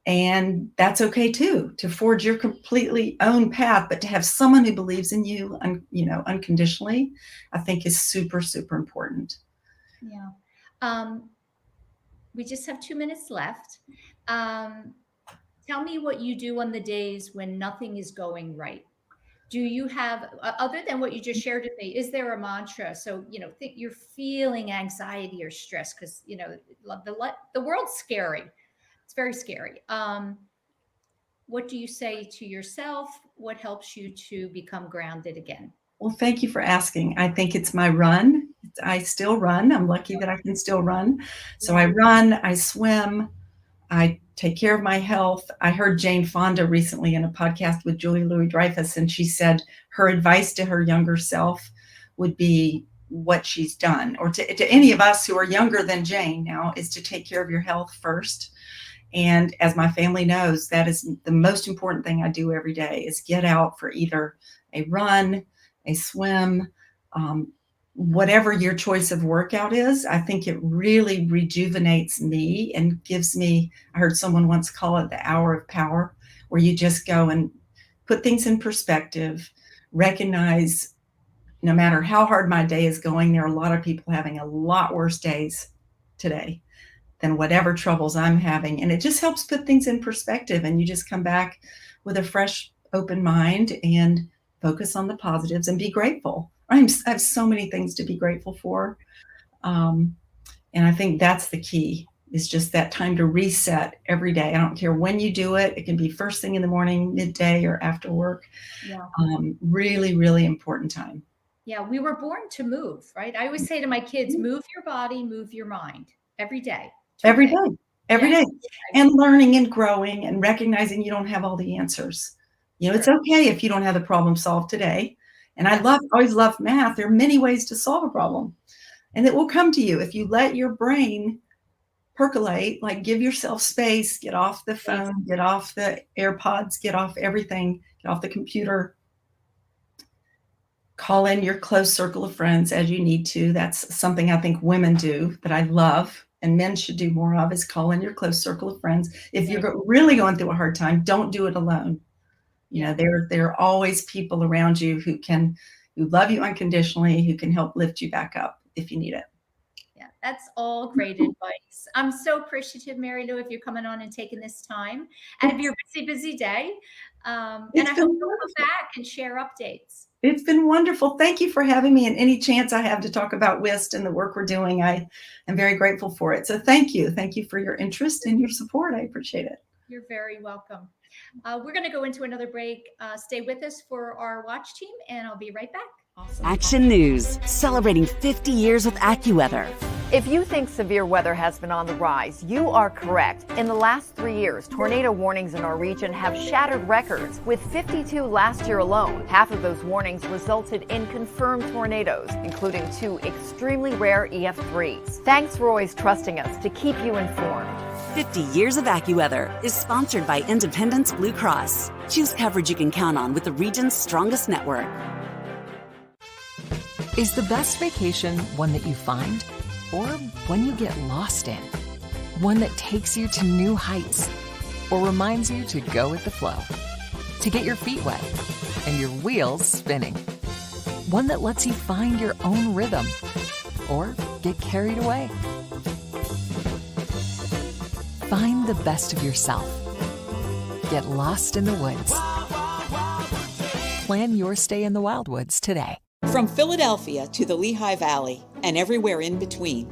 And that's okay too, to forge your completely own path, but to have someone who believes in you, unconditionally, I think is super, super important. Yeah. We just have 2 minutes left. Tell me what you do on the days when nothing is going right. Do you have, other than what you just shared with me, is there a mantra? So, think you're feeling anxiety or stress because, the world's scary. It's very scary. What do you say to yourself? What helps you to become grounded again? Well, thank you for asking. I think it's my run. I still run. I'm lucky that I can still run. So I run, I swim, I take care of my health. I heard Jane Fonda recently in a podcast with Julie Louis-Dreyfus, and she said her advice to her younger self would be what she's done, or to any of us who are younger than Jane now, is to take care of your health first. And as my family knows, that is the most important thing I do every day, is get out for either a run, a swim, whatever your choice of workout is. I think it really rejuvenates me and gives me, I heard someone once call it the hour of power, where you just go and put things in perspective, recognize no matter how hard my day is going, there are a lot of people having a lot worse days today than whatever troubles I'm having. And it just helps put things in perspective, and you just come back with a fresh, open mind and focus on the positives and be grateful. I have so many things to be grateful for. And I think that's the key, is just that time to reset every day. I don't care when you do it. It can be first thing in the morning, midday, or after work. Yeah. Really, really important time. Yeah. We were born to move, right? I always say to my kids, move your body, move your mind every day. Every day. And learning and growing and recognizing you don't have all the answers. It's okay if you don't have the problem solved today. And I always love math. There are many ways to solve a problem, and it will come to you if you let your brain percolate. Like, give yourself space, get off the phone, get off the AirPods, get off everything, get off the computer. Call in your close circle of friends as you need to. That's something I think women do that I love, and men should do more of, is call in your close circle of friends. If you're really going through a hard time, don't do it alone. There are always people around you who love you unconditionally, who can help lift you back up if you need it. Yeah, that's all great advice. I'm so appreciative, Marilou, if you're coming on and taking this time out of your busy day. And I hope you'll come back and share updates. It's been wonderful. Thank you for having me, and any chance I have to talk about WiST and the work we're doing, I am very grateful for it. So thank you. Thank you for your interest and your support. I appreciate it. You're very welcome. We're going to go into another break. Stay with us for our watch team, and I'll be right back. Awesome. Action News, celebrating 50 years with AccuWeather. If you think severe weather has been on the rise, you are correct. In the last 3 years, tornado warnings in our region have shattered records, with 52 last year alone. Half of those warnings resulted in confirmed tornadoes, including 2 extremely rare EF3s. Thanks for always trusting us to keep you informed. 50 Years of AccuWeather is sponsored by Independence Blue Cross. Choose coverage you can count on with the region's strongest network. Is the best vacation one that you find, or one you get lost in? One that takes you to new heights, or reminds you to go with the flow? To get your feet wet and your wheels spinning? One that lets you find your own rhythm, or get carried away? Find the best of yourself. Get lost in the woods. Plan your stay in the Wildwoods today. From Philadelphia to the Lehigh Valley and everywhere in between.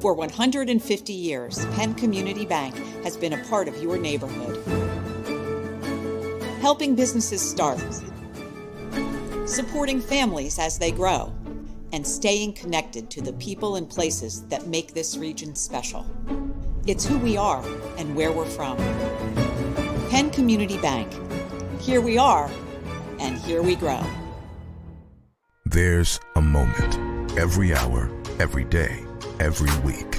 For 150 years, Penn Community Bank has been a part of your neighborhood. Helping businesses start, supporting families as they grow, and staying connected to the people and places that make this region special. It's who we are and where we're from. Penn Community Bank. Here we are, and here we grow. There's a moment every hour, every day, every week.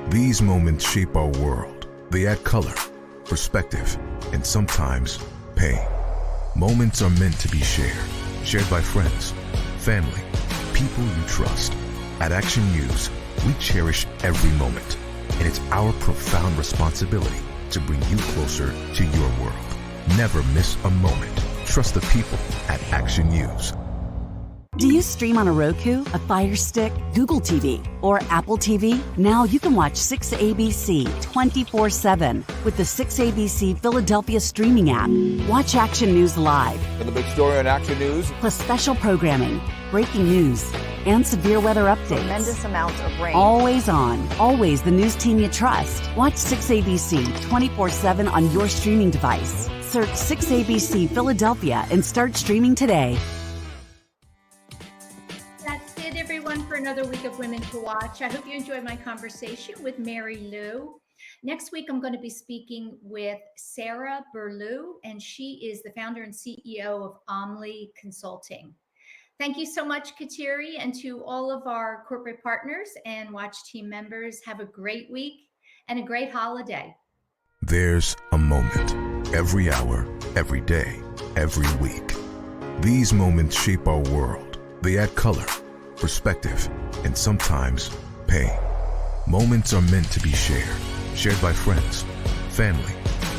These moments shape our world. They add color, perspective, and sometimes pain. Moments are meant to be shared by friends, family, people you trust. At Action News, we cherish every moment, and it's our profound responsibility to bring you closer to your world. Never miss a moment. Trust the people at Action News. Do you stream on a Roku, a Fire Stick, Google TV, or Apple TV? Now you can watch 6ABC 24/7 with the 6ABC Philadelphia streaming app. Watch Action News live. And the big story on Action News. Plus special programming, breaking news, and severe weather updates. Tremendous amounts of rain. Always on. Always the news team you trust. Watch 6ABC 24/7 on your streaming device. Search 6ABC Philadelphia and start streaming today. That's it, everyone, for another week of Women to Watch. I hope you enjoyed my conversation with Marilou. Next week, I'm going to be speaking with Sarah Berlew, and she is the founder and CEO of Omli Consulting. Thank you so much, Kateri, and to all of our corporate partners and Watch team members. Have a great week and a great holiday. There's a moment every hour, every day, every week. These moments shape our world. They add color, perspective, and sometimes pain. Moments are meant to be shared by friends, family,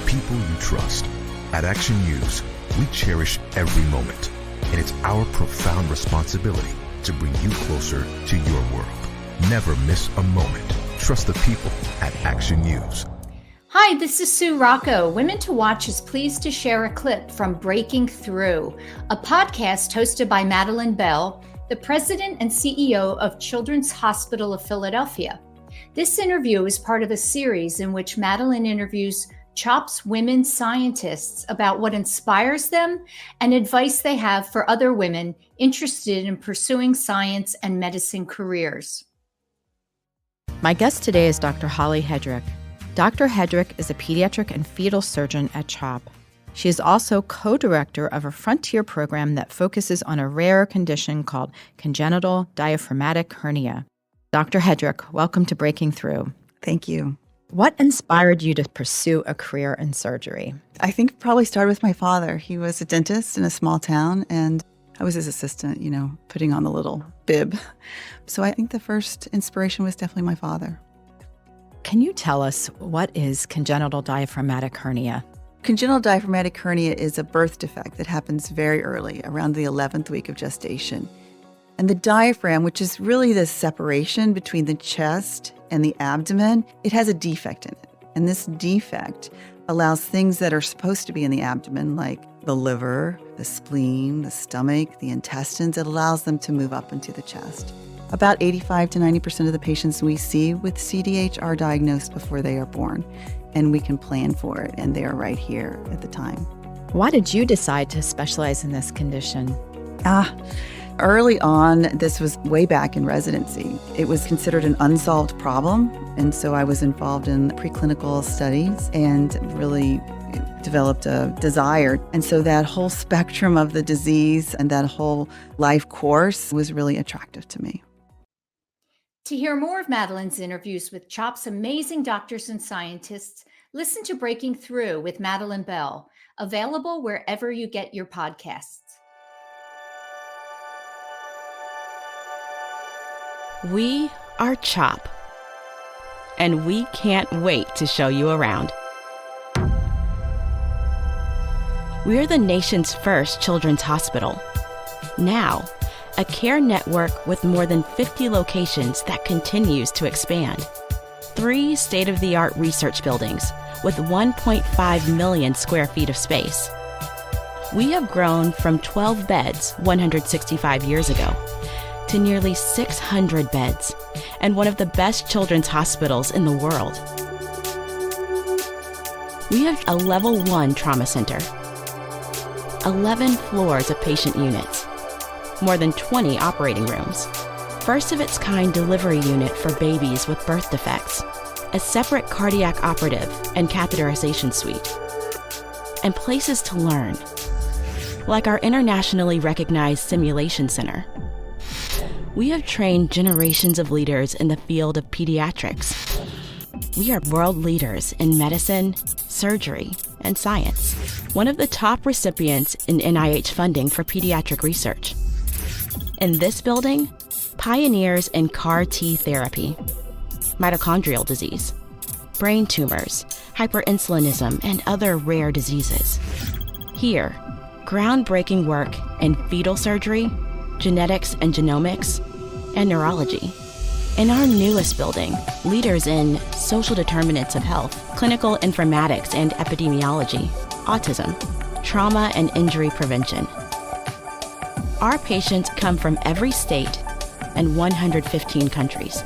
people you trust. At Action News, we cherish every moment, and it's our profound responsibility to bring you closer to your world. Never miss a moment. Trust the people at Action News. Hi, this is Sue Rocco. Women to Watch is pleased to share a clip from Breaking Through, a podcast hosted by Madeline Bell, the president and CEO of Children's Hospital of Philadelphia. This interview is part of a series in which Madeline interviews CHOP's women scientists about what inspires them and advice they have for other women interested in pursuing science and medicine careers. My guest today is Dr. Holly Hedrick. Dr. Hedrick is a pediatric and fetal surgeon at CHOP. She is also co-director of a frontier program that focuses on a rare condition called congenital diaphragmatic hernia. Dr. Hedrick, welcome to Breaking Through. Thank you. What inspired you to pursue a career in surgery? I think it probably started with my father. He was a dentist in a small town, and I was his assistant, putting on the little bib. So I think the first inspiration was definitely my father. Can you tell us what is congenital diaphragmatic hernia? Congenital diaphragmatic hernia is a birth defect that happens very early, around the 11th week of gestation. And the diaphragm, which is really the separation between the chest and the abdomen, it has a defect in it. And this defect allows things that are supposed to be in the abdomen, like the liver, the spleen, the stomach, the intestines, it allows them to move up into the chest. About 85 to 90% of the patients we see with CDH are diagnosed before they are born, and we can plan for it, and they are right here at the time. Why did you decide to specialize in this condition? Early on, this was way back in residency. It was considered an unsolved problem, and so I was involved in preclinical studies and really developed a desire. And so that whole spectrum of the disease and that whole life course was really attractive to me. To hear more of Madeline's interviews with CHOP's amazing doctors and scientists, listen to Breaking Through with Madeline Bell, available wherever you get your podcasts. We are CHOP, and we can't wait to show you around. We're the nation's first children's hospital. Now, a care network with more than 50 locations that continues to expand. 3 state-of-the-art research buildings with 1.5 million square feet of space. We have grown from 12 beds 165 years ago to nearly 600 beds and one of the best children's hospitals in the world. We have a level 1 trauma center, 11 floors of patient units, more than 20 operating rooms, first of its kind delivery unit for babies with birth defects, a separate cardiac operative and catheterization suite, and places to learn. like our internationally recognized simulation center. We have trained generations of leaders in the field of pediatrics. We are world leaders in medicine, surgery, and science. One of the top recipients in NIH funding for pediatric research. In this building, pioneers in CAR T therapy, mitochondrial disease, brain tumors, hyperinsulinism, and other rare diseases. Here, groundbreaking work in fetal surgery, genetics and genomics, and neurology. In our newest building, leaders in social determinants of health, clinical informatics and epidemiology, autism, trauma and injury prevention. Our patients come from every state and 115 countries.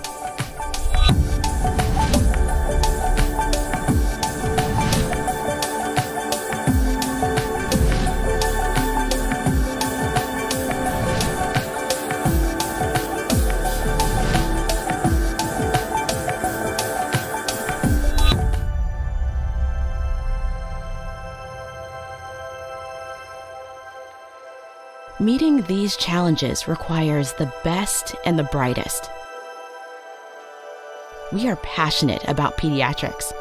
Meeting these challenges requires the best and the brightest. We are passionate about pediatrics.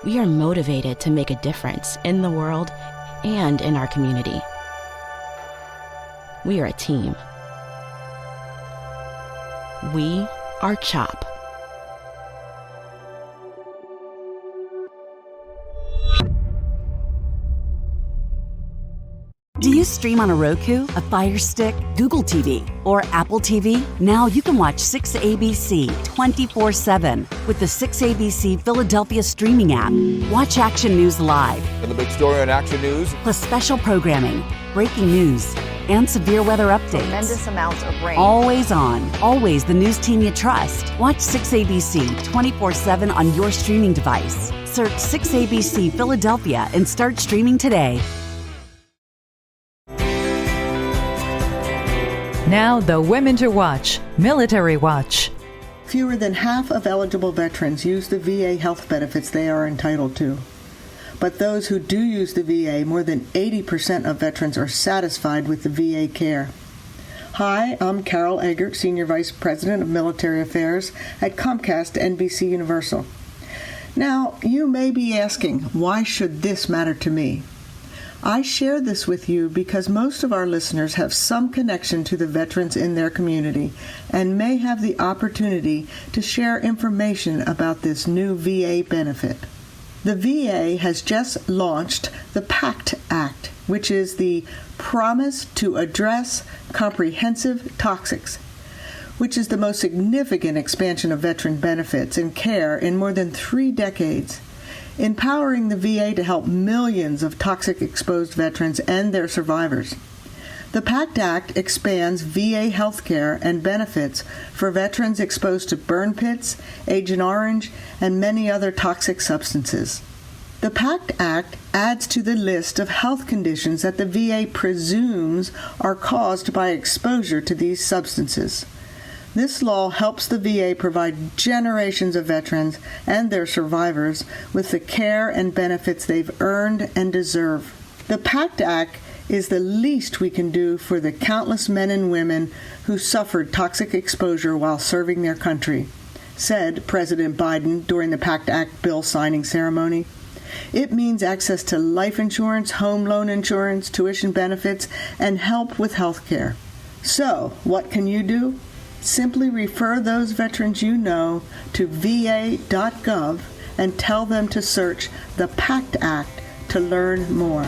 We are motivated to make a difference in the world and in our community. We are a team. We are CHOP. Do you stream on a Roku, a Fire Stick, Google TV, or Apple TV? Now you can watch 6ABC 24/7 with the 6ABC Philadelphia streaming app. Watch action news live. And the big story on Action News. Plus special programming, breaking news, and severe weather updates. Tremendous amounts of rain. Always on. Always the news team you trust. Watch 6ABC 24/7 on your streaming device. Search 6ABC Philadelphia and start streaming today. Now, the Women to Watch, Military Watch. Fewer than half of eligible veterans use the VA health benefits they are entitled to. But those who do use the VA, more than 80% of veterans are satisfied with the VA care. Hi, I'm Carol Eggert, Senior Vice President of Military Affairs at Comcast NBC Universal. Now, you may be asking, why should this matter to me? I share this with you because most of our listeners have some connection to the veterans in their community and may have the opportunity to share information about this new VA benefit. The VA has just launched the PACT Act, which is the Promise to Address Comprehensive Toxics, which is the most significant expansion of veteran benefits and care in more than 3 decades. Empowering the VA to help millions of toxic-exposed veterans and their survivors. The PACT Act expands VA health care and benefits for veterans exposed to burn pits, Agent Orange, and many other toxic substances. The PACT Act adds to the list of health conditions that the VA presumes are caused by exposure to these substances. This law helps the VA provide generations of veterans and their survivors with the care and benefits they've earned and deserve. The PACT Act is the least we can do for the countless men and women who suffered toxic exposure while serving their country, said President Biden during the PACT Act bill signing ceremony. It means access to life insurance, home loan insurance, tuition benefits, and help with health care. So, what can you do? Simply refer those veterans you know to va.gov and tell them to search the PACT Act to learn more.